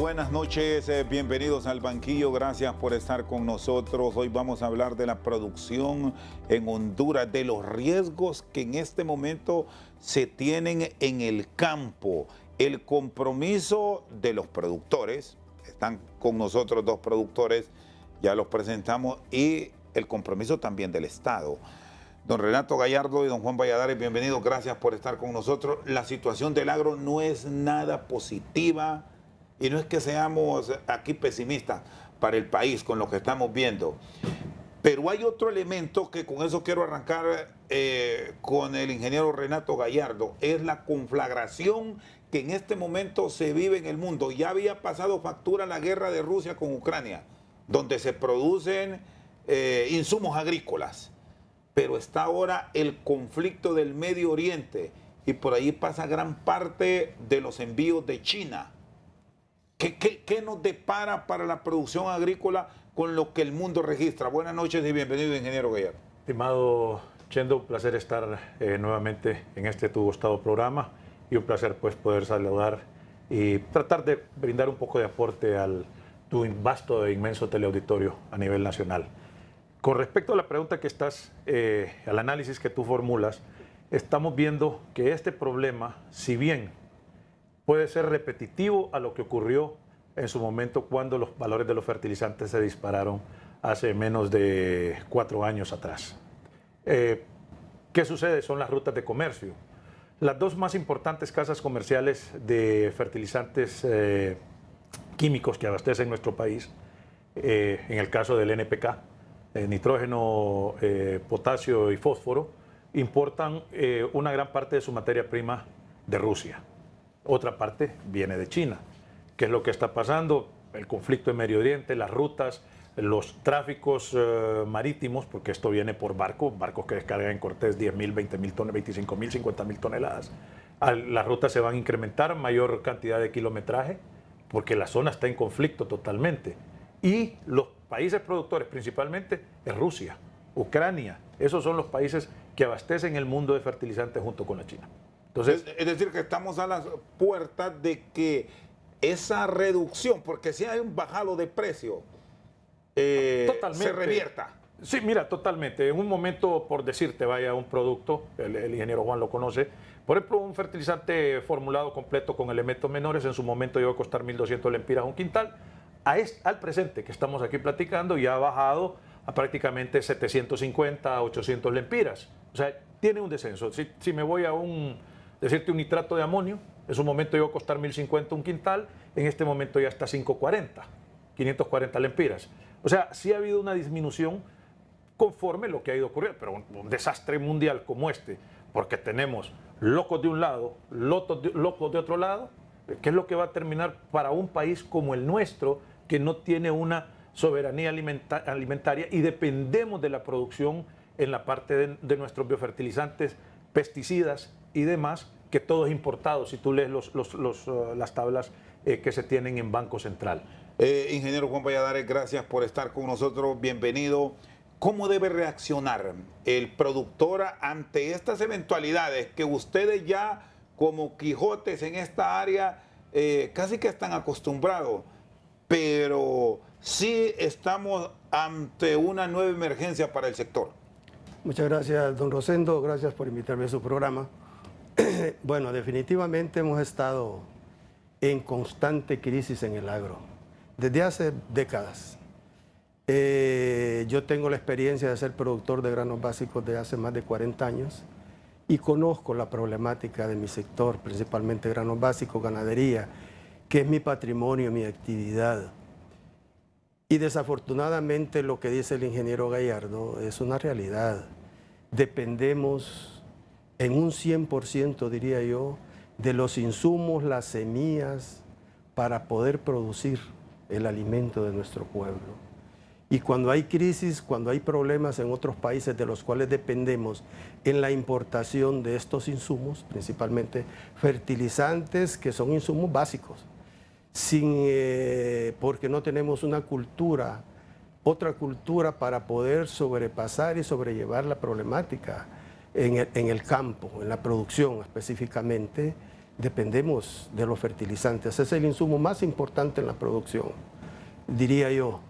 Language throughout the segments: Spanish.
buenas noches, bienvenidos al banquillo, gracias por estar con nosotros. Hoy vamos a hablar de la producción en Honduras, de los riesgos que en este momento se tienen en el campo, el compromiso de los productores, están con nosotros dos productores, ya los presentamos, y el compromiso también del Estado. Don Renato Gallardo y don Juan Valladares, bienvenidos, gracias por estar con nosotros. La situación del agro no es nada positiva. Y no es que seamos aquí pesimistas para el país con lo que estamos viendo, pero hay otro elemento que con eso quiero arrancar con el ingeniero Renato Gallardo, es la conflagración que en este momento se vive en el mundo. Ya había pasado factura la guerra de Rusia con Ucrania, donde se producen insumos agrícolas, pero está ahora el conflicto del Medio Oriente y por ahí pasa gran parte de los envíos de China. ¿Qué nos depara para la producción agrícola con lo que el mundo registra? Buenas noches y bienvenido, ingeniero Gallardo. Estimado Chendo, un placer estar nuevamente en este tu gustado programa y un placer pues poder saludar y tratar de brindar un poco de aporte al tu vasto e inmenso teleauditorio a nivel nacional. Con respecto a la pregunta que estás, al análisis que tú formulas, estamos viendo que este problema, si bien puede ser repetitivo a lo que ocurrió en su momento cuando los valores de los fertilizantes se dispararon hace menos de 4 años atrás. ¿Qué sucede? Son las rutas de comercio. Las dos más importantes casas comerciales de fertilizantes químicos que abastecen nuestro país, en el caso del NPK, nitrógeno, potasio y fósforo, importan una gran parte de su materia prima de Rusia. Otra parte viene de China. ¿Qué es lo que está pasando? El conflicto en Medio Oriente, las rutas, los tráficos marítimos, porque esto viene por barcos que descargan en Cortés 10.000, 20.000 toneladas, 25.000, 50.000 toneladas. Las rutas se van a incrementar, mayor cantidad de kilometraje, porque la zona está en conflicto totalmente. Y los países productores, principalmente, es Rusia, Ucrania. Esos son los países que abastecen el mundo de fertilizantes junto con la China. Entonces, es decir, que estamos a las puertas de que esa reducción, porque si hay un bajado de precio, se revierta. Sí, mira, totalmente. En un momento, por decirte, vaya un producto, el ingeniero Juan lo conoce, por ejemplo, un fertilizante formulado completo con elementos menores, en su momento llegó a costar 1.200 lempiras un quintal. Al presente que estamos aquí platicando, ya ha bajado a prácticamente 750 a 800 lempiras. O sea, tiene un descenso. Si me voy a un nitrato de amonio, en su momento llegó a costar 1.050 un quintal, en este momento ya está 540 lempiras. O sea, sí ha habido una disminución conforme lo que ha ido ocurriendo, pero un desastre mundial como este, porque tenemos locos de un lado, locos de otro lado, ¿qué es lo que va a terminar para un país como el nuestro, que no tiene una soberanía alimentaria y dependemos de la producción en la parte de nuestros biofertilizantes, pesticidas y demás, que todo es importado, si tú lees las tablas que se tienen en Banco Central. Ingeniero Juan Valladares, gracias por estar con nosotros, bienvenido. ¿Cómo debe reaccionar el productor ante estas eventualidades que ustedes ya como Quijotes en esta área casi que están acostumbrados, pero sí estamos ante una nueva emergencia para el sector? Muchas gracias, don Rosendo, gracias por invitarme a su programa. Bueno, definitivamente hemos estado en constante crisis en el agro, desde hace décadas. Yo tengo la experiencia de ser productor de granos básicos de hace más de 40 años y conozco la problemática de mi sector, principalmente granos básicos, ganadería, que es mi patrimonio, mi actividad. Y desafortunadamente lo que dice el ingeniero Gallardo es una realidad. Dependemos en un 100%, diría yo, de los insumos, las semillas, para poder producir el alimento de nuestro pueblo. Y cuando hay crisis, cuando hay problemas en otros países de los cuales dependemos en la importación de estos insumos, principalmente fertilizantes, que son insumos básicos, porque no tenemos una cultura, otra cultura para poder sobrepasar y sobrellevar la problemática en el campo, en la producción específicamente, dependemos de los fertilizantes. Es el insumo más importante en la producción, diría yo,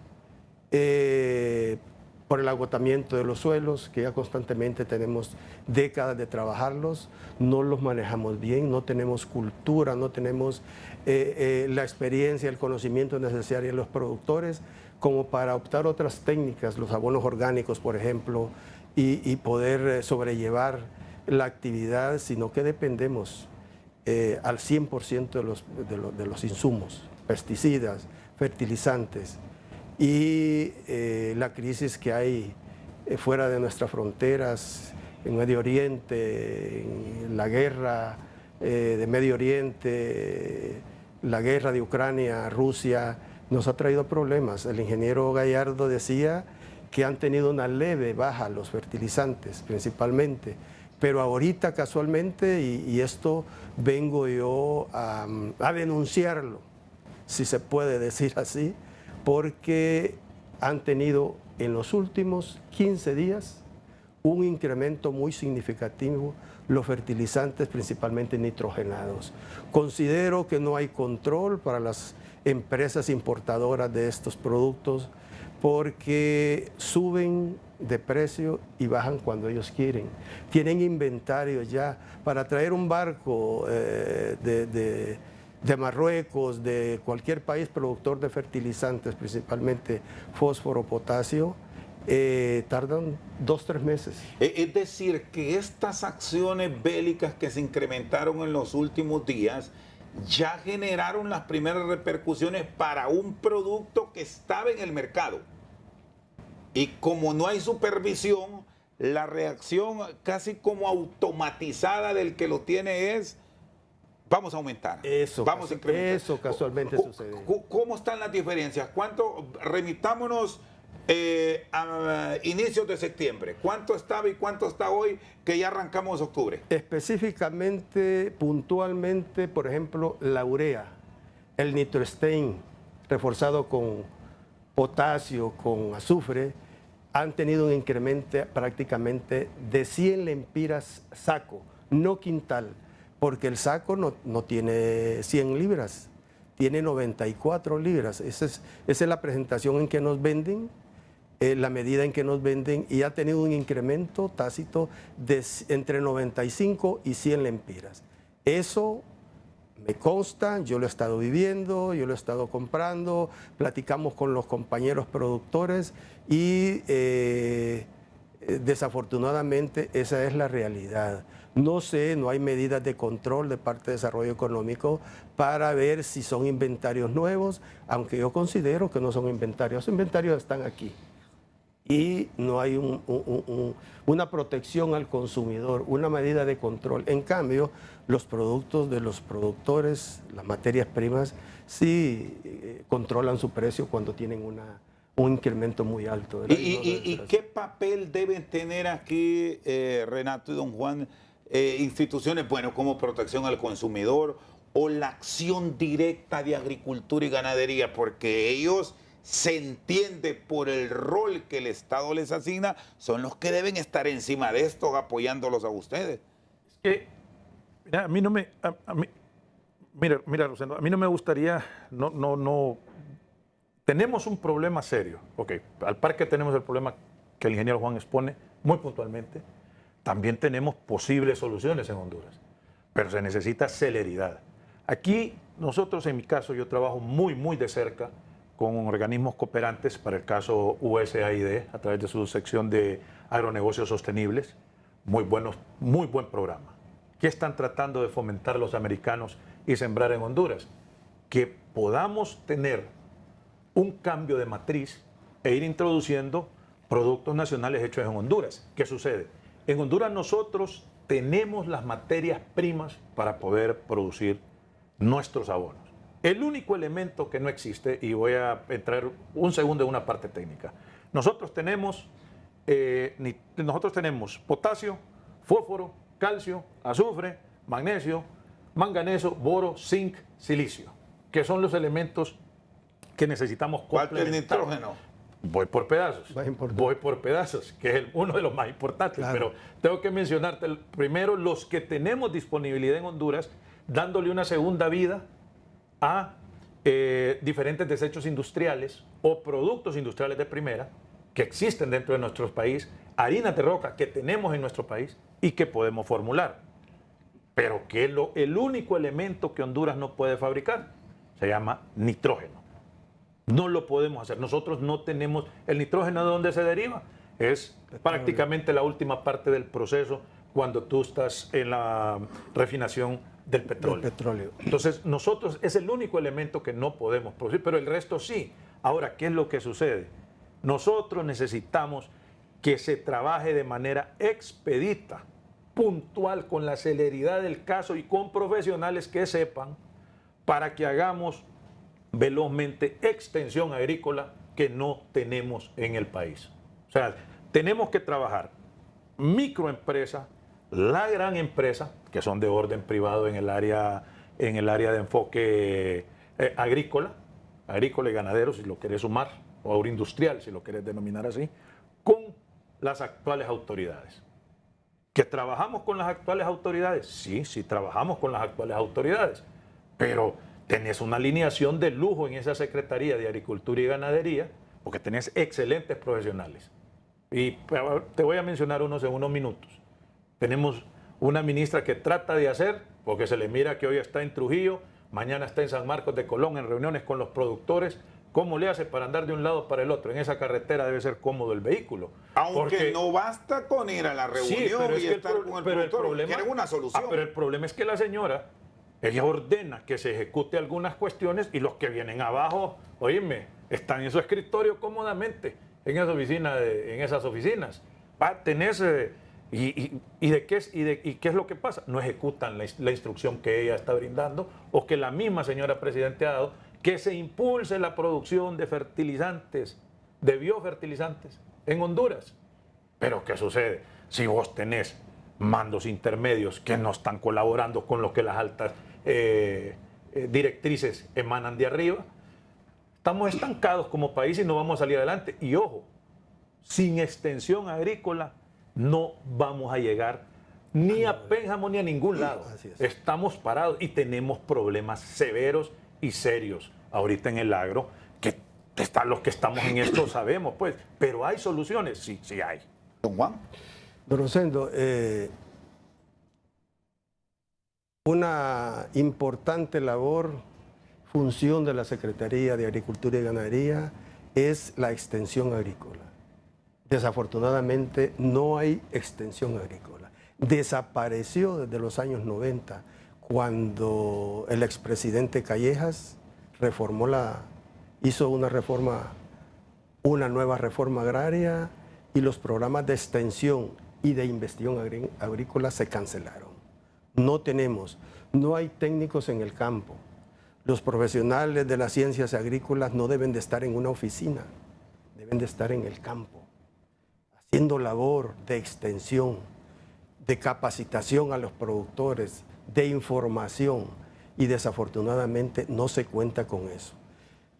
por el agotamiento de los suelos, que ya constantemente tenemos décadas de trabajarlos, no los manejamos bien, no tenemos cultura, no tenemos la experiencia, el conocimiento necesario de los productores como para optar otras técnicas, los abonos orgánicos, por ejemplo, y poder sobrellevar la actividad, sino que dependemos al 100% de los insumos, pesticidas, fertilizantes, y la crisis que hay fuera de nuestras fronteras, en Medio Oriente, en la guerra de Medio Oriente, la guerra de Ucrania, Rusia, nos ha traído problemas. El ingeniero Gallardo decía que han tenido una leve baja los fertilizantes principalmente, pero ahorita casualmente, y esto vengo yo a denunciarlo, si se puede decir así, porque han tenido en los últimos 15 días un incremento muy significativo los fertilizantes, principalmente nitrogenados. Considero que no hay control para las empresas importadoras de estos productos porque suben de precio y bajan cuando ellos quieren. Tienen inventario ya para traer un barco de Marruecos, de cualquier país productor de fertilizantes, principalmente fósforo, potasio, tardan 2-3 meses. Es decir, que estas acciones bélicas que se incrementaron en los últimos días ya generaron las primeras repercusiones para un producto que estaba en el mercado. Y como no hay supervisión, la reacción casi como automatizada del que lo tiene es: vamos a aumentar. Vamos a incrementar. Eso casualmente sucede. ¿Cómo están las diferencias? ¿Cuánto? Remitámonos a inicios de septiembre. ¿Cuánto estaba y cuánto está hoy que ya arrancamos octubre? Específicamente, puntualmente, por ejemplo, la urea, el nitroestein reforzado con potasio, con azufre, han tenido un incremento prácticamente de 100 lempiras saco, no quintal, porque el saco no tiene 100 libras, tiene 94 libras. Esa es la presentación en que nos venden, la medida en que nos venden, y ha tenido un incremento tácito de entre 95 y 100 lempiras. Eso me consta, yo lo he estado viviendo, yo lo he estado comprando, platicamos con los compañeros productores y desafortunadamente esa es la realidad. No sé, no hay medidas de control de parte de Desarrollo Económico para ver si son inventarios nuevos, aunque yo considero que no son inventarios. Los inventarios están aquí y no hay una protección al consumidor, una medida de control. En cambio, los productos de los productores, las materias primas, sí controlan su precio cuando tienen un incremento muy alto. ¿Y qué papel deben tener aquí, Renato y don Juan, instituciones, bueno, como protección al consumidor o la acción directa de agricultura y ganadería? Porque ellos, se entiende por el rol que el Estado les asigna, son los que deben estar encima de esto, apoyándolos a ustedes. Es que, mira, a mí no me... Mira, Rosendo, a mí no me gustaría... No, tenemos un problema serio. Ok, al par que tenemos el problema que el ingeniero Juan expone muy puntualmente, también tenemos posibles soluciones en Honduras, pero se necesita celeridad. Aquí nosotros, en mi caso, yo trabajo muy de cerca con organismos cooperantes, para el caso USAID, a través de su sección de agronegocios sostenibles. Muy buen programa. ¿Qué están tratando de fomentar los americanos y sembrar en Honduras? Que podamos tener un cambio de matriz e ir introduciendo productos nacionales hechos en Honduras. ¿Qué sucede? En Honduras nosotros tenemos las materias primas para poder producir nuestros abonos. El único elemento que no existe, y voy a entrar un segundo en una parte técnica, nosotros tenemos potasio, fósforo, calcio, azufre, magnesio, manganeso, boro, zinc, silicio, que son los elementos que necesitamos complementar. ¿Cuál es el nitrógeno? Voy por pedazos, que es uno de los más importantes, claro. Pero tengo que mencionarte primero los que tenemos disponibilidad en Honduras, dándole una segunda vida a diferentes desechos industriales o productos industriales de primera que existen dentro de nuestro país, harinas de roca que tenemos en nuestro país y que podemos formular. Pero que el único elemento que Honduras no puede fabricar se llama nitrógeno. No lo podemos hacer. Nosotros no tenemos el nitrógeno. ¿De dónde se deriva? Es prácticamente la última parte del proceso cuando tú estás en la refinación del petróleo. Entonces, nosotros es el único elemento que no podemos producir, pero el resto sí. Ahora, ¿qué es lo que sucede? Nosotros necesitamos que se trabaje de manera expedita, puntual, con la celeridad del caso y con profesionales que sepan, para que hagamos velozmente extensión agrícola que no tenemos en el país. O sea, tenemos que trabajar microempresa, la gran empresa, que son de orden privado en el área de enfoque agrícola y ganadero, si lo querés sumar, o agroindustrial, si lo querés denominar así, con las actuales autoridades. ¿Que trabajamos con las actuales autoridades? Sí, trabajamos con las actuales autoridades, pero tenés una alineación de lujo en esa Secretaría de Agricultura y Ganadería, porque tenés excelentes profesionales. Y te voy a mencionar unos en unos minutos. Tenemos una ministra que trata de hacer, porque se le mira que hoy está en Trujillo, mañana está en San Marcos de Colón en reuniones con los productores. ¿Cómo le hace para andar de un lado para el otro? En esa carretera debe ser cómodo el vehículo. Aunque no basta con ir a la reunión y estar con el productor, quieren una solución. Pero el problema es que la señora, ella ordena que se ejecute algunas cuestiones y los que vienen abajo, oíme, están en su escritorio cómodamente, en esas oficinas. Tenés... ¿Y qué es lo que pasa? No ejecutan la instrucción que ella está brindando o que la misma señora Presidente ha dado, que se impulse la producción de fertilizantes, de biofertilizantes en Honduras. Pero ¿qué sucede? Si vos tenés mandos intermedios que no están colaborando con lo que las altas directrices emanan de arriba, estamos estancados como país y no vamos a salir adelante. Y ojo, sin extensión agrícola no vamos a llegar ni a Pénjamo ni a ningún lado. Estamos parados y tenemos problemas severos y serios ahorita en el agro, que los que estamos en esto sabemos, pues, pero hay soluciones, sí hay. Don Juan. Don Rosendo, una importante función de la Secretaría de Agricultura y Ganadería es la extensión agrícola. Desafortunadamente no hay extensión agrícola. Desapareció desde los años 90, cuando el expresidente Callejas hizo una nueva reforma agraria, y los programas de extensión y de investigación agrícola se cancelaron. No hay técnicos en el campo. Los profesionales de las ciencias agrícolas no deben de estar en una oficina, deben de estar en el campo, haciendo labor de extensión, de capacitación a los productores, de información, y desafortunadamente no se cuenta con eso.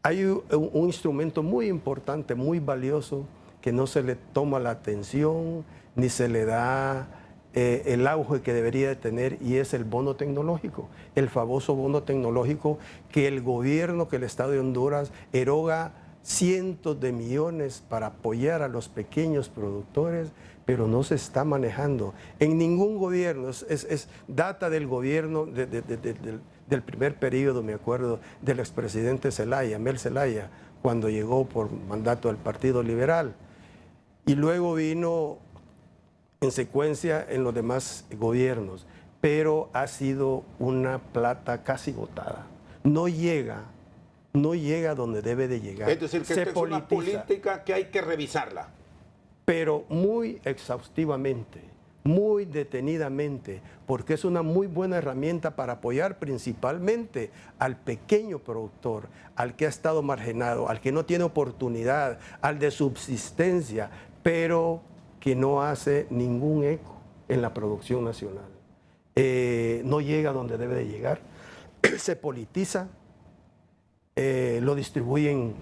Hay un instrumento muy importante, muy valioso, que no se le toma la atención ni se le da el auge que debería de tener, y es el bono tecnológico, el famoso bono tecnológico que el gobierno, que el Estado de Honduras eroga cientos de millones para apoyar a los pequeños productores, pero no se está manejando en ningún gobierno. Es data del gobierno del primer periodo, me acuerdo, del expresidente Zelaya, Mel Zelaya, cuando llegó por mandato del Partido Liberal, y luego vino en secuencia en los demás gobiernos, pero ha sido una plata casi botada. No llega donde debe de llegar. Es decir, que esta es una política que hay que revisarla. Pero muy exhaustivamente, muy detenidamente, porque es una muy buena herramienta para apoyar principalmente al pequeño productor, al que ha estado marginado, al que no tiene oportunidad, al de subsistencia, pero que no hace ningún eco en la producción nacional. No llega donde debe de llegar, se politiza, lo distribuyen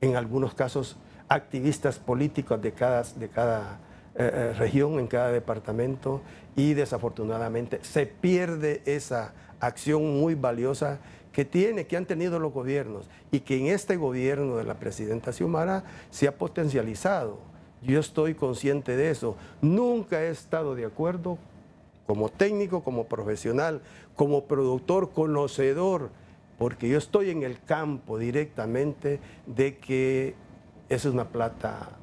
en algunos casos activistas políticos de cada región, en cada departamento, y desafortunadamente se pierde esa acción muy valiosa que han tenido los gobiernos y que en este gobierno de la presidenta Xiomara se ha potencializado. Yo estoy consciente de eso. Nunca he estado de acuerdo como técnico, como profesional, como productor, conocedor, porque yo estoy en el campo directamente de que esa es una plata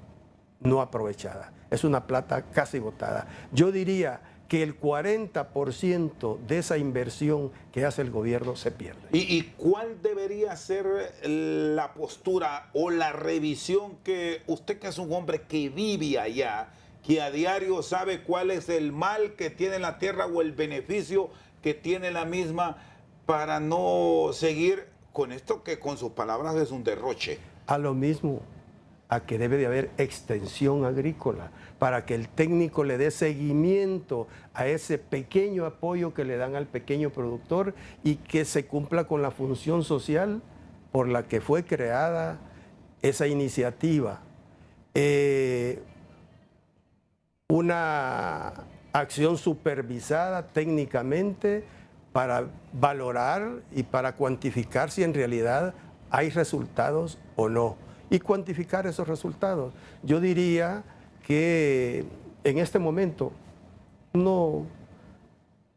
no aprovechada, es una plata casi botada. Yo diría que el 40% de esa inversión que hace el gobierno se pierde. ¿Y cuál debería ser la postura o la revisión que usted, que es un hombre que vive allá, que a diario sabe cuál es el mal que tiene la tierra o el beneficio que tiene la misma, para no seguir con esto que con sus palabras es un derroche? A lo mismo, a que debe de haber extensión agrícola para que el técnico le dé seguimiento a ese pequeño apoyo que le dan al pequeño productor y que se cumpla con la función social por la que fue creada esa iniciativa. Una acción supervisada técnicamente para valorar y para cuantificar si en realidad hay resultados o no, y cuantificar esos resultados. Yo diría que en este momento no,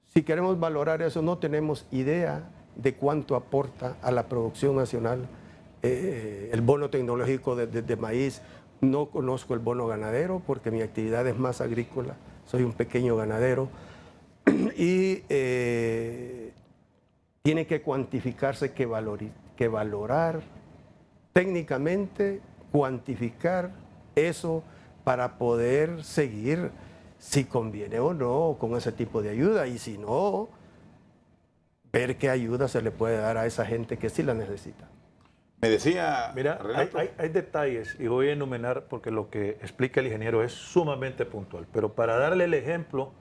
si queremos valorar eso, no tenemos idea de cuánto aporta a la producción nacional el bono tecnológico de maíz. No conozco el bono ganadero porque mi actividad es más agrícola, soy un pequeño ganadero, y tiene que cuantificarse, que valorar técnicamente, cuantificar eso para poder seguir si conviene o no con ese tipo de ayuda, y si no, ver qué ayuda se le puede dar a esa gente que sí la necesita. Me decía, mira, hay detalles, y voy a enumerar porque lo que explica el ingeniero es sumamente puntual, pero para darle el ejemplo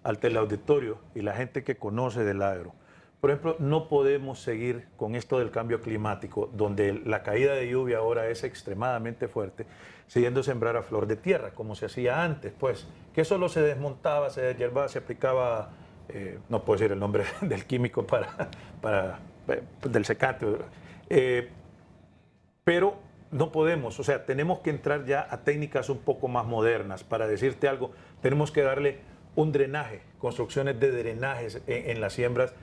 al teleauditorio y la gente que conoce del agro. Por ejemplo, no podemos seguir con esto del cambio climático, donde la caída de lluvia ahora es extremadamente fuerte, siguiendo sembrar a flor de tierra, como se hacía antes, pues, que solo se desmontaba, se deshierbaba, se aplicaba, no puedo decir el nombre del químico del secante, pero no podemos, o sea, tenemos que entrar ya a técnicas un poco más modernas. Para decirte algo, tenemos que darle un drenaje, construcciones de drenajes en las siembras,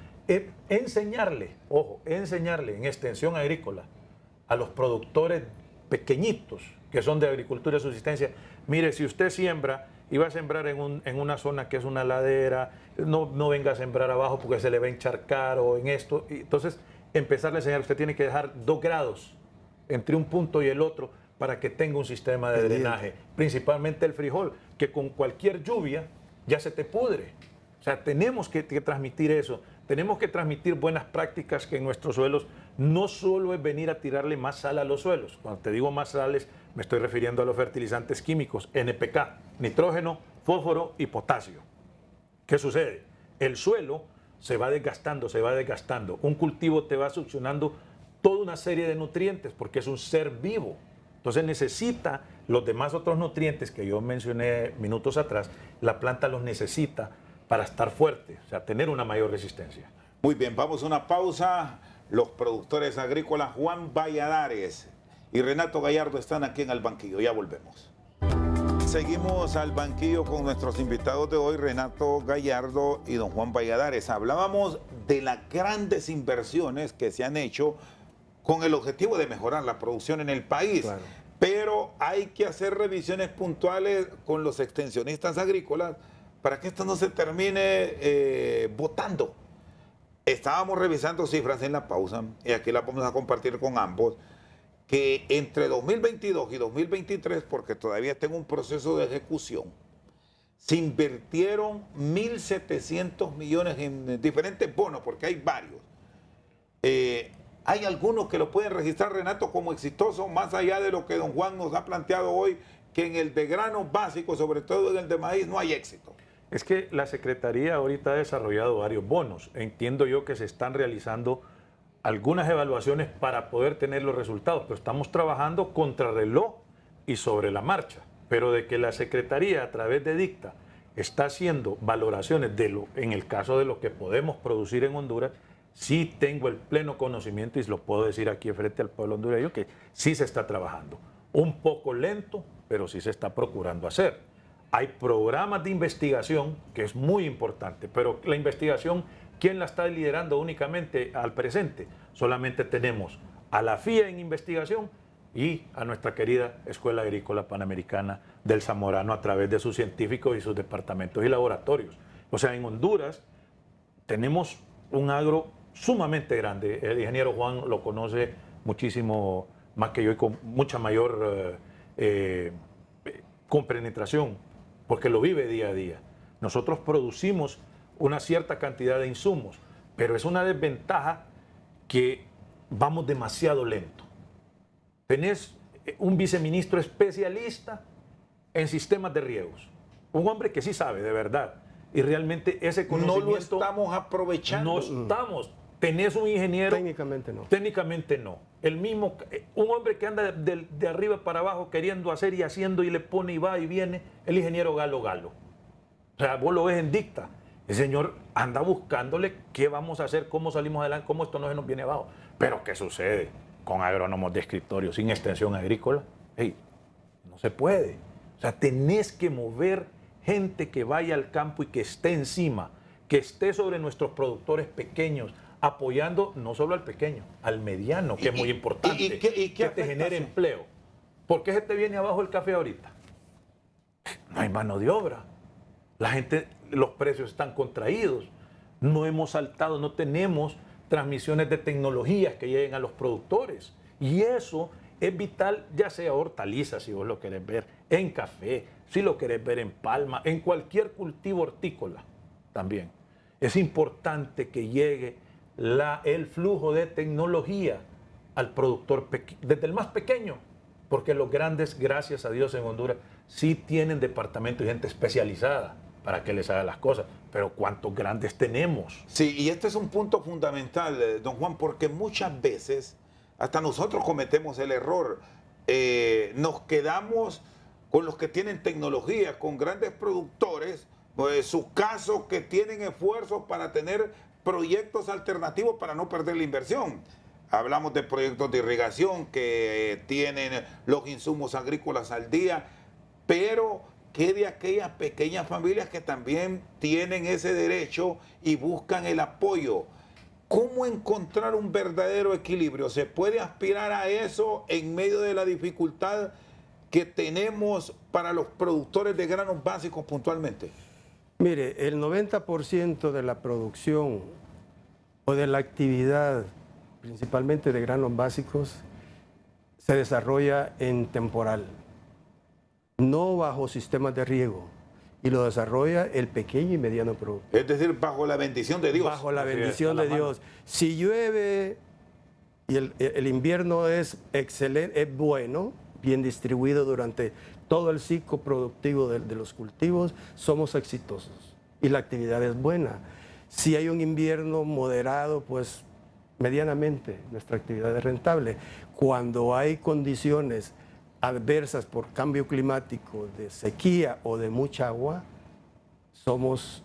enseñarle en extensión agrícola a los productores pequeñitos que son de agricultura de subsistencia. Mire, si usted siembra y va a sembrar en una zona que es una ladera, no venga a sembrar abajo porque se le va a encharcar o en esto. Y entonces, empezarle a enseñar, usted tiene que dejar 2 grados entre un punto y el otro para que tenga un sistema de drenaje, principalmente el frijol, que con cualquier lluvia ya se te pudre. O sea, tenemos que transmitir eso, tenemos que transmitir buenas prácticas, que en nuestros suelos no solo es venir a tirarle más sal a los suelos. Cuando te digo más sales, me estoy refiriendo a los fertilizantes químicos, NPK, nitrógeno, fósforo y potasio. ¿Qué sucede? El suelo se va desgastando, un cultivo te va succionando toda una serie de nutrientes porque es un ser vivo. Entonces necesita los demás otros nutrientes que yo mencioné minutos atrás, la planta los necesita para estar fuerte, o sea, tener una mayor resistencia. Muy bien, vamos a una pausa. Los productores agrícolas Juan Valladares y Renato Gallardo están aquí en el banquillo. Ya volvemos. Seguimos al banquillo con nuestros invitados de hoy, Renato Gallardo y don Juan Valladares. Hablábamos de las grandes inversiones que se han hecho con el objetivo de mejorar la producción en el país. Claro. Pero hay que hacer revisiones puntuales con los extensionistas agrícolas para que esto no se termine botando. Estábamos revisando cifras en la pausa, y aquí las vamos a compartir con ambos, que entre 2022 y 2023, porque todavía está en un proceso de ejecución, se invirtieron 1.700 millones en diferentes bonos, porque hay varios. Hay algunos que lo pueden registrar, Renato, como exitosos, más allá de lo que don Juan nos ha planteado hoy, que en el de granos básicos, sobre todo en el de maíz, no hay éxito. Es que la Secretaría ahorita ha desarrollado varios bonos. Entiendo yo que se están realizando algunas evaluaciones para poder tener los resultados, pero estamos trabajando contra reloj y sobre la marcha. pero de que la Secretaría a través de Dicta está haciendo valoraciones en el caso de lo que podemos producir en Honduras, sí tengo el pleno conocimiento y lo puedo decir aquí frente al pueblo hondureño que sí se está trabajando. Un poco lento, pero sí se está procurando hacer. Hay programas de investigación, que es muy importante, pero la investigación, ¿quién la está liderando únicamente al presente? Solamente tenemos a la FIA en investigación y a nuestra querida Escuela Agrícola Panamericana del Zamorano a través de sus científicos y sus departamentos y laboratorios. O sea, en Honduras tenemos un agro sumamente grande. El ingeniero Juan lo conoce muchísimo más que yo y con mucha mayor compenetración, porque lo vive día a día. Nosotros producimos una cierta cantidad de insumos, pero es una desventaja que vamos demasiado lento. Tenés un viceministro especialista en sistemas de riegos, un hombre que sí sabe de verdad, y realmente ese conocimiento no lo estamos aprovechando. No estamos. Tenés un ingeniero. Técnicamente no. Técnicamente no. El mismo, un hombre que anda de arriba para abajo queriendo hacer y haciendo y le pone y va y viene, el ingeniero Galo. O sea, vos lo ves en Dicta. El señor anda buscándole qué vamos a hacer, cómo salimos adelante, cómo esto no se nos viene abajo. Pero ¿qué sucede con agrónomos de escritorio sin extensión agrícola? Hey, no se puede. O sea, tenés que mover gente que vaya al campo y que esté encima, que esté sobre nuestros productores pequeños, apoyando no solo al pequeño, al mediano, que es muy importante, que te genere empleo. ¿Por qué se te viene abajo el café ahorita? No hay mano de obra. La gente, los precios están contraídos. No hemos saltado, no tenemos transmisiones de tecnologías que lleguen a los productores. Y eso es vital, ya sea hortalizas, si vos lo querés ver, en café, si lo querés ver en palma, en cualquier cultivo hortícola también. Es importante que llegue el flujo de tecnología al productor, desde el más pequeño, porque los grandes, gracias a Dios en Honduras, sí tienen departamentos y gente especializada para que les haga las cosas, pero ¿cuántos grandes tenemos? Sí, y este es un punto fundamental, don Juan, porque muchas veces hasta nosotros cometemos el error, nos quedamos con los que tienen tecnología, con grandes productores, pues sus casos que tienen esfuerzos para tener proyectos alternativos para no perder la inversión. Hablamos de proyectos de irrigación que tienen los insumos agrícolas al día, pero ¿qué de aquellas pequeñas familias que también tienen ese derecho y buscan el apoyo? ¿Cómo encontrar un verdadero equilibrio? ¿Se puede aspirar a eso en medio de la dificultad que tenemos para los productores de granos básicos puntualmente? Mire, el 90% de la producción o de la actividad, principalmente de granos básicos, se desarrolla en temporal, no bajo sistemas de riego, y lo desarrolla el pequeño y mediano productor. Es decir, bajo la bendición de Dios. Bajo la bendición de Dios. Si llueve y el invierno es excelente, es bueno, bien distribuido durante todo el ciclo productivo de los cultivos, somos exitosos y la actividad es buena. Si hay un invierno moderado, pues medianamente nuestra actividad es rentable. Cuando hay condiciones adversas por cambio climático, de sequía o de mucha agua, somos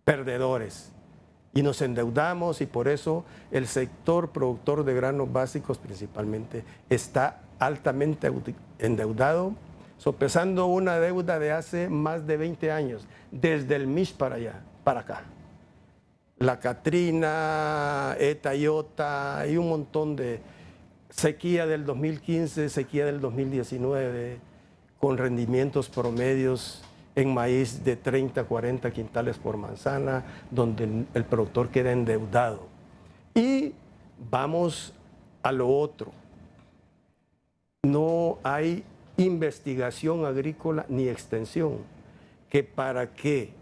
perdedores y nos endeudamos, y por eso el sector productor de granos básicos principalmente está altamente endeudado, sopesando una deuda de hace más de 20 años, desde el MIS para allá, para acá. La Katrina, Eta, Iota y un montón de sequía del 2015, sequía del 2019, con rendimientos promedios en maíz de 30, 40 quintales por manzana, donde el productor queda endeudado. Y vamos a lo otro. No hay investigación agrícola ni extensión, que para que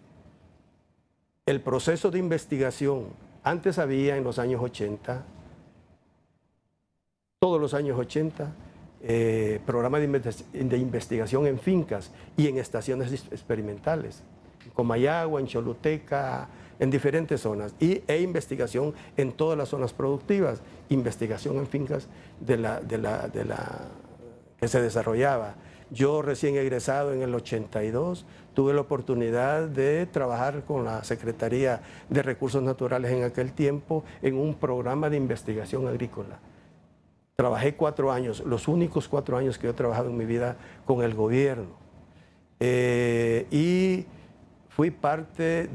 el proceso de investigación, antes había en los años 80, todos los años 80, programas de investigación en fincas y en estaciones experimentales, en Comayagua, en Choluteca, en diferentes zonas, e investigación en todas las zonas productivas, investigación en fincas que se desarrollaba, Yo recién egresado en el 82, tuve la oportunidad de trabajar con la Secretaría de Recursos Naturales en aquel tiempo en un programa de investigación agrícola. Trabajé 4 años, los únicos 4 años que yo he trabajado en mi vida con el gobierno. Y fui parte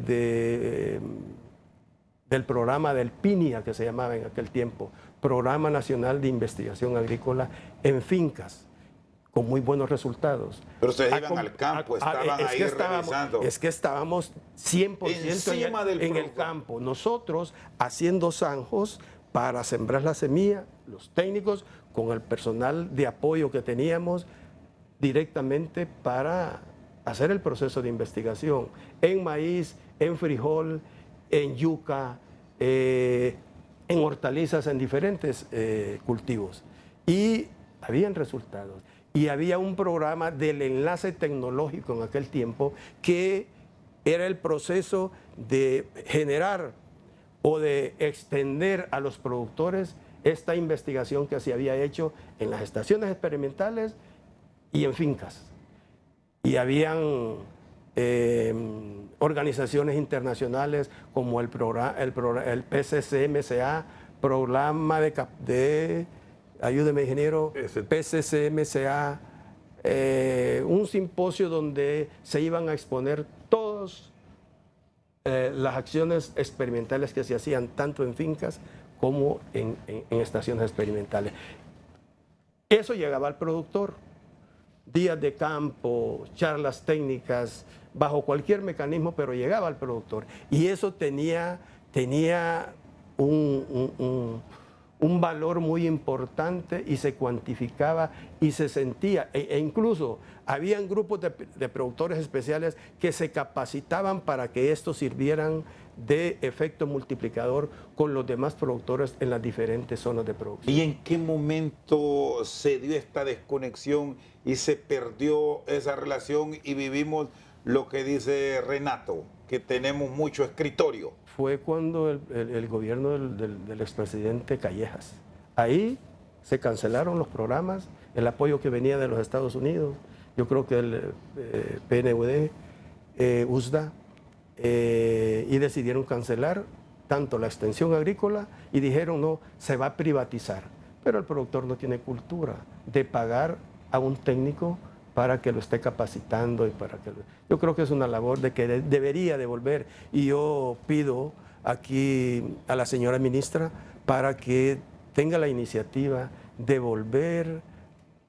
del programa del PINIA, que se llamaba en aquel tiempo, Programa Nacional de Investigación Agrícola en Fincas, con muy buenos resultados. Pero ustedes iban al campo, estaban ahí revisando. Es que estábamos 100% encima en el campo. Nosotros haciendo zanjos para sembrar la semilla, los técnicos, con el personal de apoyo que teníamos directamente para hacer el proceso de investigación en maíz, en frijol, en yuca, en hortalizas, en diferentes cultivos. Y habían resultados. Y había un programa del enlace tecnológico en aquel tiempo que era el proceso de generar o de extender a los productores esta investigación que se había hecho en las estaciones experimentales y en fincas. Y habían organizaciones internacionales como el PCCMCA, Programa de ayúdeme ingeniero, PCCMCA, un simposio donde se iban a exponer todas las acciones experimentales que se hacían tanto en fincas como en estaciones experimentales. Eso llegaba al productor. Días de campo, charlas técnicas, bajo cualquier mecanismo, pero llegaba al productor. Y eso tenía un valor muy importante y se cuantificaba y se sentía. E incluso habían grupos de productores especiales que se capacitaban para que estos sirvieran de efecto multiplicador con los demás productores en las diferentes zonas de producción. ¿Y en qué momento se dio esta desconexión y se perdió esa relación y vivimos lo que dice Renato, que tenemos mucho escritorio? Fue cuando el gobierno del expresidente Callejas. Ahí se cancelaron los programas, el apoyo que venía de los Estados Unidos. Yo creo que el PNUD, USDA, y decidieron cancelar tanto la extensión agrícola y dijeron no, se va a privatizar. Pero el productor no tiene cultura de pagar a un técnico para que lo esté capacitando y para que yo creo que es una labor de que debería devolver, y yo pido aquí a la señora ministra para que tenga la iniciativa de volver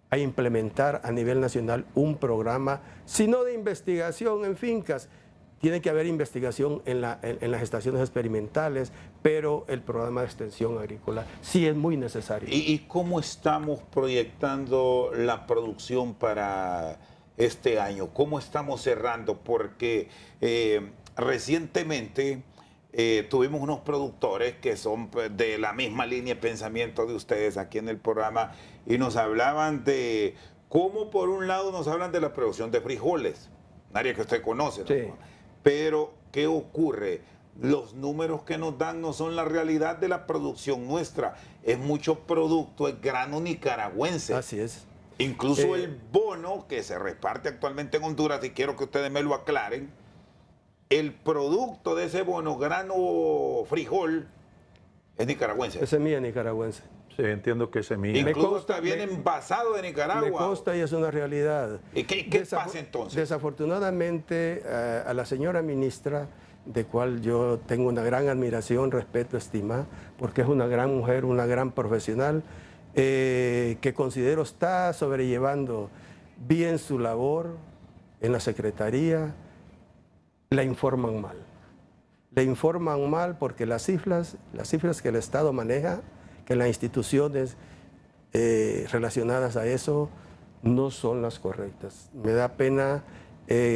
a implementar a nivel nacional un programa, si no de investigación en fincas, tiene que haber investigación en las estaciones experimentales, pero el programa de extensión agrícola sí es muy necesario. ¿Y cómo estamos proyectando la producción para este año? ¿Cómo estamos cerrando? Porque recientemente tuvimos unos productores que son de la misma línea de pensamiento de ustedes aquí en el programa y nos hablaban de cómo por un lado nos hablan de la producción de frijoles, un área que usted conoce, ¿no? Sí. Pero, ¿qué ocurre? Los números que nos dan no son la realidad de la producción nuestra. Es mucho producto, es grano nicaragüense. Así es. Incluso el bono que se reparte actualmente en Honduras, y quiero que ustedes me lo aclaren, el producto de ese bono, grano frijol, es nicaragüense. Es semilla nicaragüense. Sí, entiendo que es semilla. Incluso está bien envasado de Nicaragua. Me consta y es una realidad. ¿Y qué pasa entonces? Desafortunadamente, a la señora ministra, de cual yo tengo una gran admiración, respeto, estima, porque es una gran mujer, una gran profesional, que considero está sobrellevando bien su labor en la Secretaría, la informan mal. Le informan mal porque las cifras que el Estado maneja, que las instituciones relacionadas a eso no son las correctas. Me da pena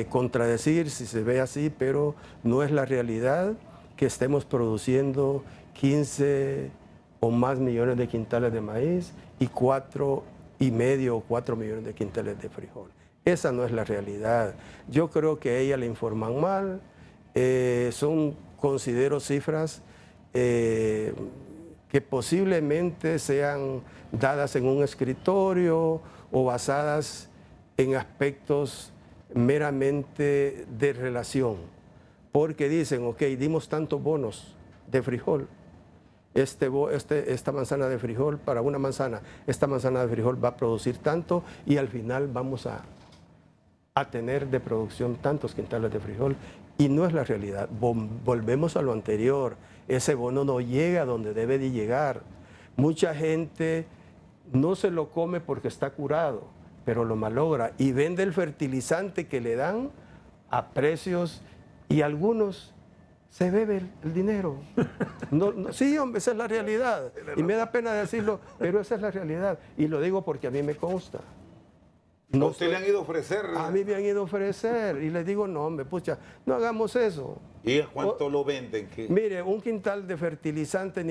contradecir si se ve así, pero no es la realidad que estemos produciendo 15 o más millones de quintales de maíz y 4,5 o 4 millones de quintales de frijol. Esa no es la realidad. Yo creo que a ella le informan mal, considero cifras que posiblemente sean dadas en un escritorio o basadas en aspectos meramente de relación, porque dicen, ok, dimos tantos bonos de frijol, esta manzana de frijol, para una manzana, esta manzana de frijol va a producir tanto y al final vamos a tener de producción tantos quintales de frijol, y no es la realidad. Volvemos a lo anterior, ese bono no llega a donde debe de llegar. Mucha gente no se lo come porque está curado, pero lo malogra y vende el fertilizante que le dan a precios, y algunos se bebe el dinero. Sí, hombre, esa es la realidad. Y me da pena decirlo, pero esa es la realidad. Y lo digo porque a mí me consta. ¿A usted le han ido a ofrecer? A mí me han ido a ofrecer y les digo, no, hombre, pucha, no hagamos eso. ¿Y a cuánto lo venden? ¿Qué? Mire, un quintal de fertilizante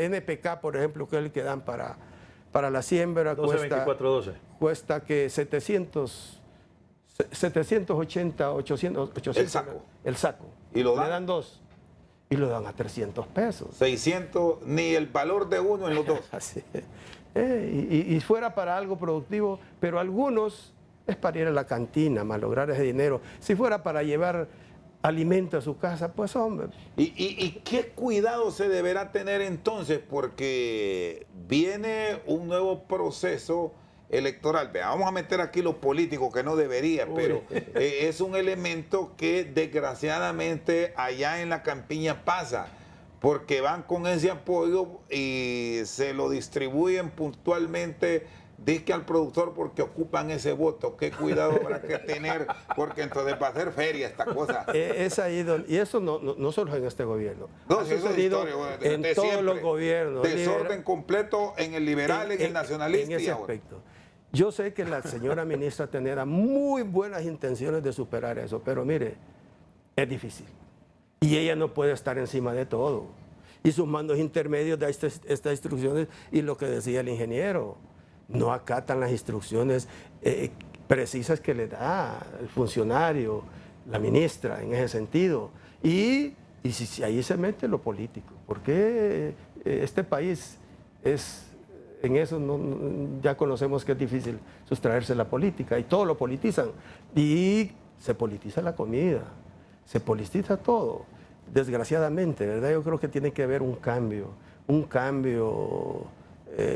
NPK, por ejemplo, que es el que dan para la siembra, 12, cuesta que 780, 800. ¿El saco? El saco. ¿Y lo dan? Le dan 2. Y lo dan a 300 pesos. 600, ni el valor de uno en los dos. Así. Y fuera para algo productivo, pero algunos es para ir a la cantina, malograr ese dinero. Si fuera para llevar alimento a su casa, pues hombre. ¿Y qué cuidado se deberá tener entonces? Porque viene un nuevo proceso electoral. Vea, vamos a meter aquí los políticos, que no debería, pero es un elemento que desgraciadamente allá en la campiña pasa, porque van con ese apoyo y se lo distribuyen puntualmente, dizque al productor, porque ocupan ese voto. ¿Qué cuidado habrá que tener? Porque entonces va a ser feria esta cosa. Es ahí y eso no solo en este gobierno. No, ha si eso es sucedido historia, bueno, en de todos siempre. los gobiernos. Desorden completo en el liberal, en el nacionalista. En ese aspecto. Yo sé que la señora ministra tendrá muy buenas intenciones de superar eso, pero mire, es difícil. Y ella no puede estar encima de todo. Y sus mandos intermedios de estas instrucciones, y lo que decía el ingeniero, no acatan las instrucciones precisas que le da el funcionario, la ministra, en ese sentido. Y si ahí se mete lo político, porque este país es... En eso ya conocemos que es difícil sustraerse la política, y todo lo politizan. Y se politiza la comida, se politiza todo, desgraciadamente, ¿verdad? Yo creo que tiene que haber un cambio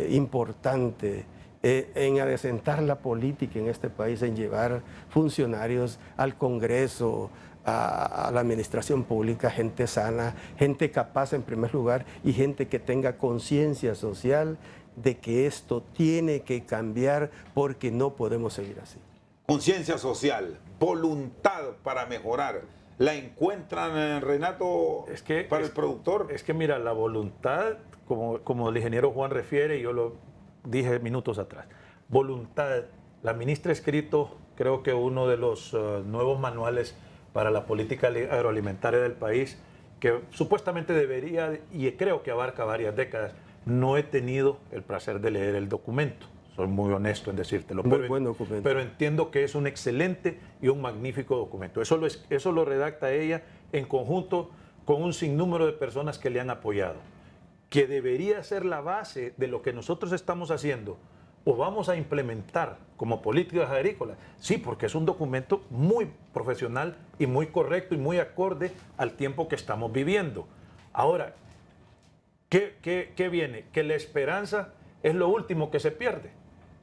importante en adecentar la política en este país, en llevar funcionarios al Congreso, a la administración pública, gente sana, gente capaz en primer lugar, y gente que tenga conciencia social de que esto tiene que cambiar, porque no podemos seguir así. Conciencia social, voluntad para mejorar. ¿La encuentran, Renato, para el productor? Es que mira, la voluntad, como el ingeniero Juan refiere, yo lo dije minutos atrás, voluntad. La ministra ha escrito, creo que uno de los nuevos manuales para la política agroalimentaria del país, que supuestamente debería, y creo que abarca varias décadas. No he tenido el placer de leer el documento, soy muy honesto en decírtelo, buen documento. Pero entiendo que es un excelente y un magnífico documento. Eso lo redacta ella en conjunto con un sinnúmero de personas que le han apoyado, que debería ser la base de lo que nosotros estamos haciendo o vamos a implementar como políticas agrícolas. Sí, porque es un documento muy profesional y muy correcto y muy acorde al tiempo que estamos viviendo. Ahora, ¿Qué viene? Que la esperanza es lo último que se pierde.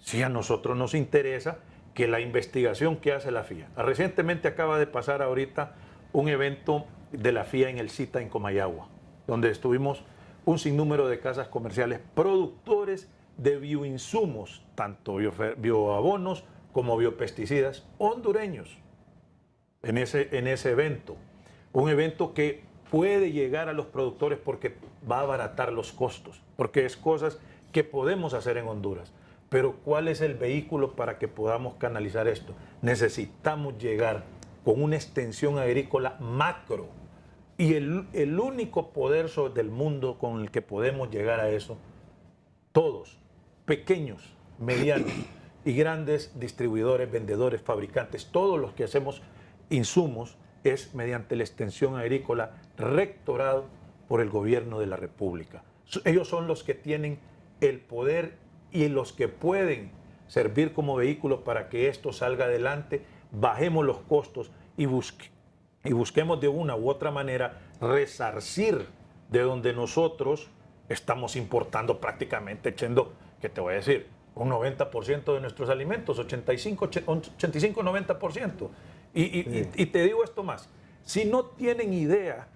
Sí, a nosotros nos interesa que la investigación que hace la FIA. Recientemente acaba de pasar ahorita un evento de la FIA en el CITA en Comayagua, donde estuvimos un sinnúmero de casas comerciales productores de bioinsumos, tanto bioabonos como biopesticidas hondureños, en ese evento. Un evento que puede llegar a los productores porque va a abaratar los costos, porque es cosas que podemos hacer en Honduras. Pero ¿cuál es el vehículo para que podamos canalizar esto? Necesitamos llegar con una extensión agrícola macro. Y el único poder del mundo con el que podemos llegar a eso, todos, pequeños, medianos y grandes distribuidores, vendedores, fabricantes, todos los que hacemos insumos, es mediante la extensión agrícola rectorado por el gobierno de la República. Ellos son los que tienen el poder y los que pueden servir como vehículo para que esto salga adelante, bajemos los costos y busquemos de una u otra manera resarcir de donde nosotros estamos importando prácticamente, Chendo, que te voy a decir, un 90% de nuestros alimentos, 85-90%. Y te digo esto más, si no tienen idea,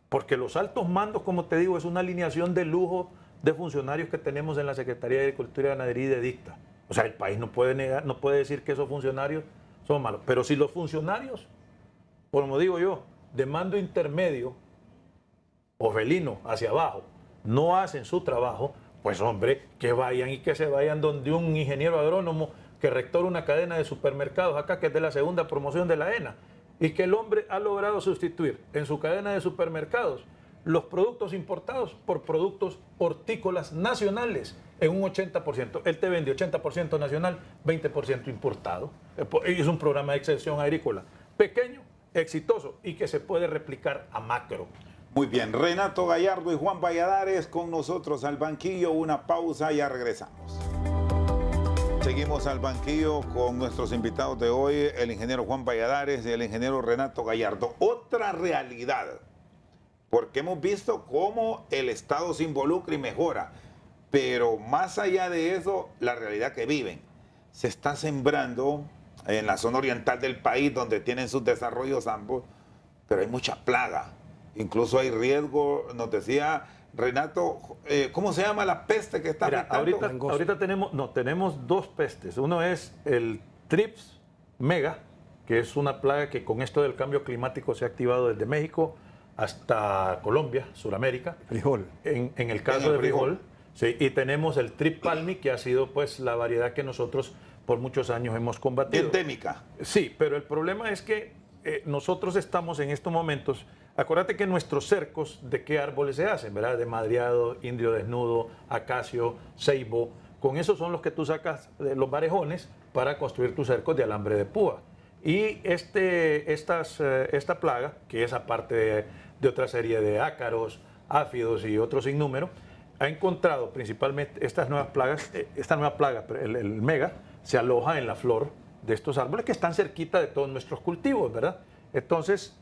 porque los altos mandos, como te digo, es una alineación de lujo de funcionarios que tenemos en la Secretaría de Agricultura y Ganadería y de Dicta. O sea, el país no puede negar, no puede decir que esos funcionarios son malos. Pero si los funcionarios, como digo yo, de mando intermedio o felino hacia abajo, no hacen su trabajo, pues hombre, que vayan y que se vayan donde un ingeniero agrónomo que rectora una cadena de supermercados acá, que es de la segunda promoción de la ENA, y que el hombre ha logrado sustituir en su cadena de supermercados los productos importados por productos hortícolas nacionales en un 80%. Él te vende 80% nacional, 20% importado. Es un programa de extensión agrícola pequeño, exitoso y que se puede replicar a macro. Muy bien, Renato Gallardo y Juan Valladares con nosotros al banquillo. Una pausa y ya regresamos. Seguimos al banquillo con nuestros invitados de hoy, el ingeniero Juan Valladares y el ingeniero Renato Gallardo. Otra realidad, porque hemos visto cómo el Estado se involucra y mejora, pero más allá de eso, la realidad que viven. Se está sembrando en la zona oriental del país, donde tienen sus desarrollos ambos, pero hay mucha plaga. Incluso hay riesgo, nos decía Renato, ¿cómo se llama la peste que está afectando? Ahorita tenemos dos pestes. Uno es el Trips Mega, que es una plaga que con esto del cambio climático se ha activado desde México hasta Colombia, Sudamérica. Frijol. En el caso de frijol. Sí, y tenemos el Trip Palmi, que ha sido pues la variedad que nosotros por muchos años hemos combatido. Endémica. Sí, pero el problema es que nosotros estamos en estos momentos. Acuérdate que nuestros cercos, ¿de qué árboles se hacen? ¿Verdad? De madreado, indio desnudo, acacio, ceibo. Con esos son los que tú sacas de los varejones para construir tus cercos de alambre de púa. Y esta plaga, que es aparte de otra serie de ácaros, áfidos y otros sinnúmero, ha encontrado principalmente esta nueva plaga, el mega, se aloja en la flor de estos árboles que están cerquita de todos nuestros cultivos, ¿verdad? Entonces,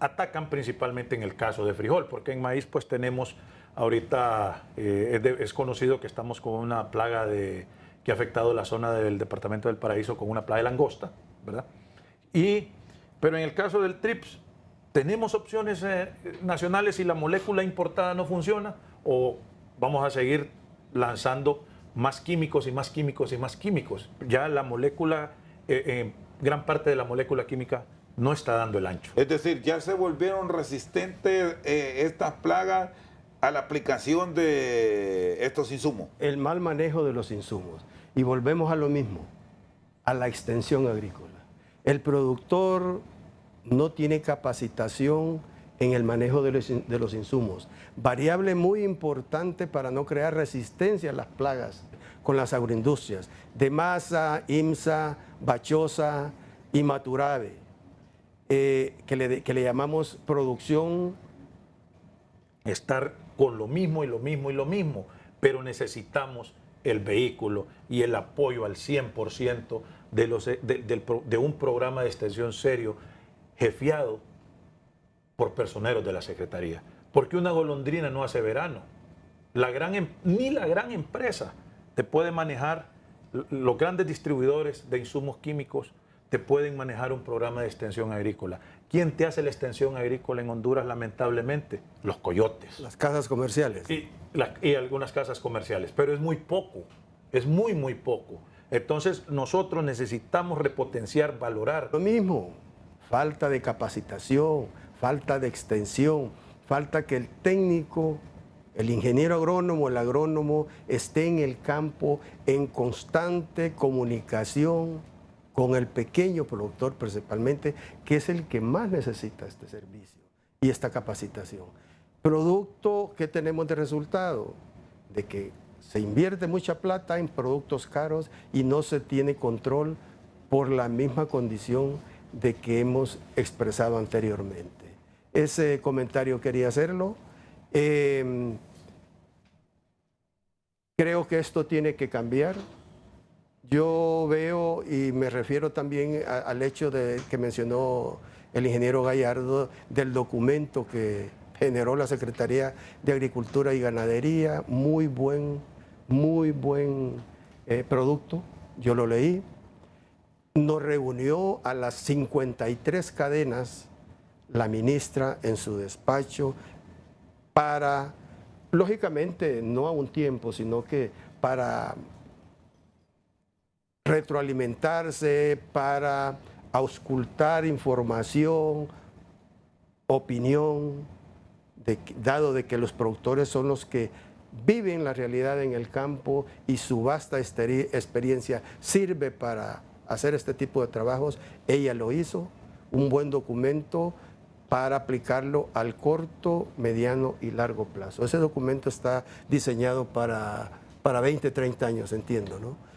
atacan principalmente en el caso de frijol, porque en maíz pues tenemos ahorita, es conocido que estamos con una plaga que ha afectado la zona del departamento del Paraíso con una plaga de langosta, ¿verdad? Pero en el caso del trips, ¿tenemos opciones nacionales si la molécula importada no funciona? ¿O vamos a seguir lanzando más químicos y más químicos y más químicos? Ya la molécula, gran parte de la molécula química no está dando el ancho. Es decir, ya se volvieron resistentes estas plagas a la aplicación de estos insumos. El mal manejo de los insumos. Y volvemos a lo mismo, a la extensión agrícola. El productor no tiene capacitación en el manejo de los insumos. Variable muy importante para no crear resistencia a las plagas con las agroindustrias de Masa, IMSA, Bachosa y Maturabe, que le llamamos producción. Estar con lo mismo y lo mismo y lo mismo, pero necesitamos el vehículo y el apoyo al 100% de un programa de extensión serio, jefiado por personeros de la Secretaría. Porque una golondrina no hace verano. Ni la gran empresa te puede manejar, los grandes distribuidores de insumos químicos te pueden manejar un programa de extensión agrícola. ¿Quién te hace la extensión agrícola en Honduras, lamentablemente? Los coyotes. Las casas comerciales. Y algunas casas comerciales, pero es muy poco, es muy, muy poco. Entonces nosotros necesitamos repotenciar, valorar. Lo mismo, falta de capacitación, falta de extensión, falta que el técnico, el ingeniero agrónomo, el agrónomo esté en el campo en constante comunicación con el pequeño productor principalmente, que es el que más necesita este servicio y esta capacitación. Producto que tenemos de resultado, de que se invierte mucha plata en productos caros y no se tiene control por la misma condición de que hemos expresado anteriormente. Ese comentario quería hacerlo. Creo que esto tiene que cambiar. Yo veo y me refiero también al hecho de que mencionó el ingeniero Gallardo del documento que generó la Secretaría de Agricultura y Ganadería, muy buen producto, yo lo leí. Nos reunió a las 53 cadenas la ministra en su despacho para, lógicamente, no a un tiempo, sino que para retroalimentarse, para auscultar información, opinión, dado de que los productores son los que viven la realidad en el campo y su vasta experiencia sirve para hacer este tipo de trabajos. Ella lo hizo, un buen documento para aplicarlo al corto, mediano y largo plazo. Ese documento está diseñado para 20, 30 años, entiendo, ¿no?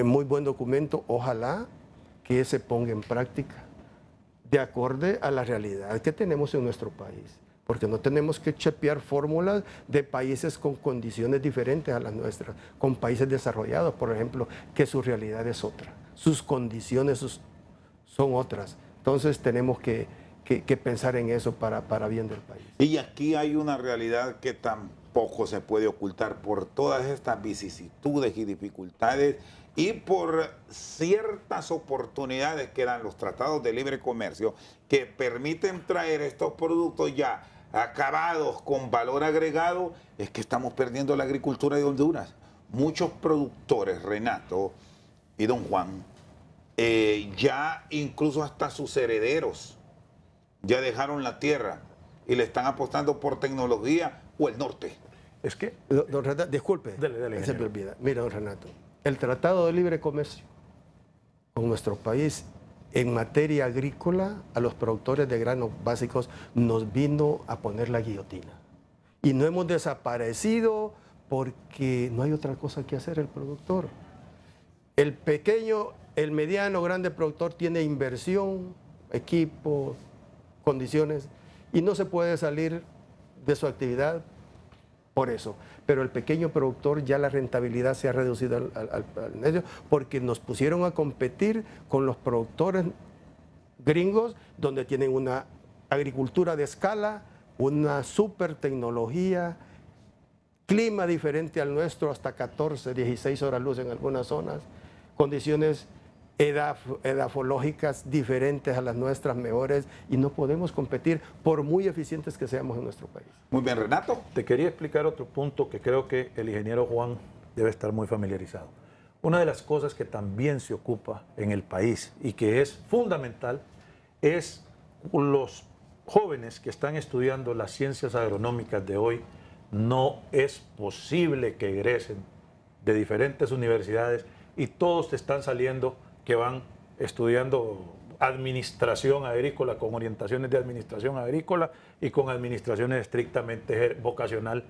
Muy buen documento, ojalá que se ponga en práctica de acorde a la realidad que tenemos en nuestro país, porque no tenemos que chepear fórmulas de países con condiciones diferentes a las nuestras, con países desarrollados, por ejemplo, que su realidad es otra, sus condiciones son otras. Entonces tenemos que pensar en eso para bien del país. Y aquí hay una realidad que tampoco se puede ocultar por todas estas vicisitudes y dificultades y por ciertas oportunidades que dan los tratados de libre comercio que permiten traer estos productos ya acabados con valor agregado, es que estamos perdiendo la agricultura de Honduras. Muchos productores, Renato y don Juan, ya incluso hasta sus herederos ya dejaron la tierra y le están apostando por tecnología o el norte. Es que... Don Renato, disculpe, dale, se me olvida. Mira, don Renato, el Tratado de Libre Comercio con nuestro país en materia agrícola a los productores de granos básicos nos vino a poner la guillotina. Y no hemos desaparecido porque no hay otra cosa que hacer el productor. El pequeño, el mediano, grande productor tiene inversión, equipo, condiciones y no se puede salir de su actividad por eso. Pero el pequeño productor ya la rentabilidad se ha reducido al medio porque nos pusieron a competir con los productores gringos donde tienen una agricultura de escala, una super tecnología, clima diferente al nuestro, hasta 14, 16 horas luz en algunas zonas, condiciones edafológicas diferentes a las nuestras, mejores, y no podemos competir por muy eficientes que seamos en nuestro país. Muy bien, Renato. Te quería explicar otro punto que creo que el ingeniero Juan debe estar muy familiarizado. Una de las cosas que también se ocupa en el país y que es fundamental es los jóvenes que están estudiando las ciencias agronómicas de hoy. No es posible que egresen de diferentes universidades y todos te están saliendo que van estudiando administración agrícola con orientaciones de administración agrícola y con administraciones estrictamente vocacional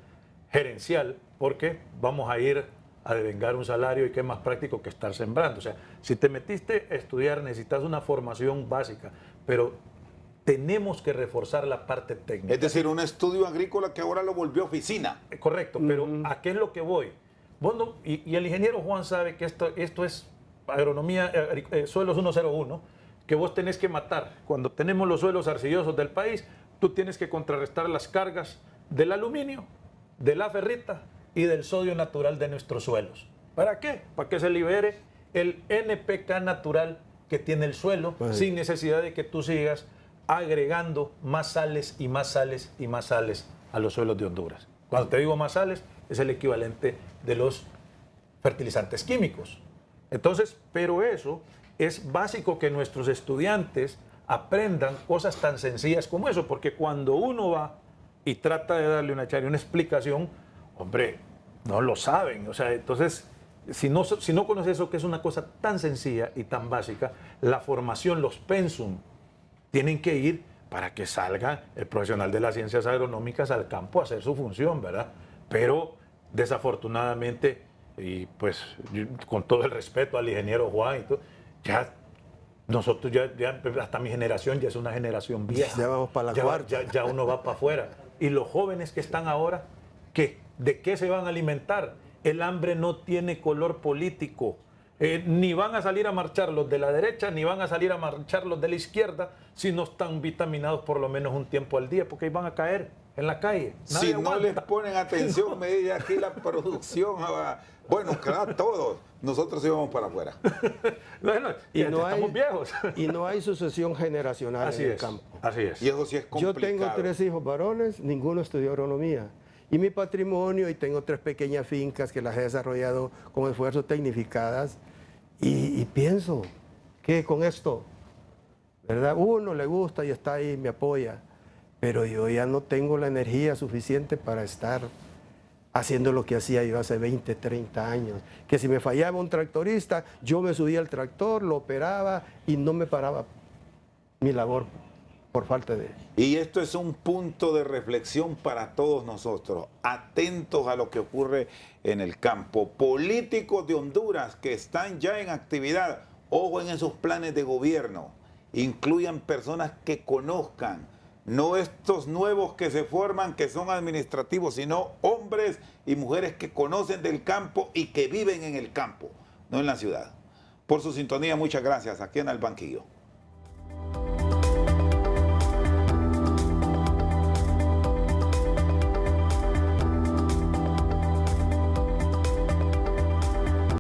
gerencial, porque vamos a ir a devengar un salario y qué más práctico que estar sembrando. O sea, si te metiste a estudiar necesitas una formación básica, pero tenemos que reforzar la parte técnica. Es decir, un estudio agrícola que ahora lo volvió oficina. Correcto, pero ¿a qué es lo que voy? Bueno, y el ingeniero Juan sabe que esto es agronomía, suelos 101, que vos tenés que matar. Cuando tenemos los suelos arcillosos del país, tú tienes que contrarrestar las cargas del aluminio, de la ferrita y del sodio natural de nuestros suelos. ¿Para qué? Para que se libere el NPK natural que tiene el suelo, sin necesidad de que tú sigas agregando más sales y más sales y más sales a los suelos de Honduras. Cuando te digo más sales, es el equivalente de los fertilizantes químicos. Entonces, pero eso es básico que nuestros estudiantes aprendan cosas tan sencillas como eso, porque cuando uno va y trata de darle una explicación, hombre, no lo saben. O sea, entonces, si no conoces eso, que es una cosa tan sencilla y tan básica, la formación, los pensum, tienen que ir para que salga el profesional de las ciencias agronómicas al campo a hacer su función, ¿verdad? Pero desafortunadamente, y pues con todo el respeto al ingeniero Juan y todo, ya nosotros ya hasta mi generación ya es una generación vieja. Ya vamos para la cuarta. Ya uno va para afuera. Y los jóvenes que están ahora, ¿de qué se van a alimentar? El hambre no tiene color político. Ni van a salir a marchar los de la derecha, ni van a salir a marchar los de la izquierda si no están vitaminados por lo menos un tiempo al día, porque ahí van a caer en la calle. Nadie Si no aguanta. les ponen atención, me dice aquí la producción. Bueno, claro, todos. Nosotros íbamos para afuera. Bueno, estamos viejos. Y no hay sucesión generacional Así en el es, campo. así es. Y eso sí es complicado. Yo tengo 3 hijos varones, ninguno estudió agronomía. Y mi patrimonio, y tengo 3 pequeñas fincas que las he desarrollado con esfuerzos tecnificadas. Y pienso que con esto, ¿verdad? Uno le gusta y está ahí, me apoya. Pero yo ya no tengo la energía suficiente para estar haciendo lo que hacía yo hace 20, 30 años. Que si me fallaba un tractorista, yo me subía al tractor, lo operaba y no me paraba mi labor por falta de... Y esto es un punto de reflexión para todos nosotros, atentos a lo que ocurre en el campo. Políticos de Honduras que están ya en actividad, ojo en esos planes de gobierno, incluyan personas que conozcan, no estos nuevos que se forman que son administrativos, sino hombres y mujeres que conocen del campo y que viven en el campo, no en la ciudad. Por su sintonía, muchas gracias aquí en El Banquillo.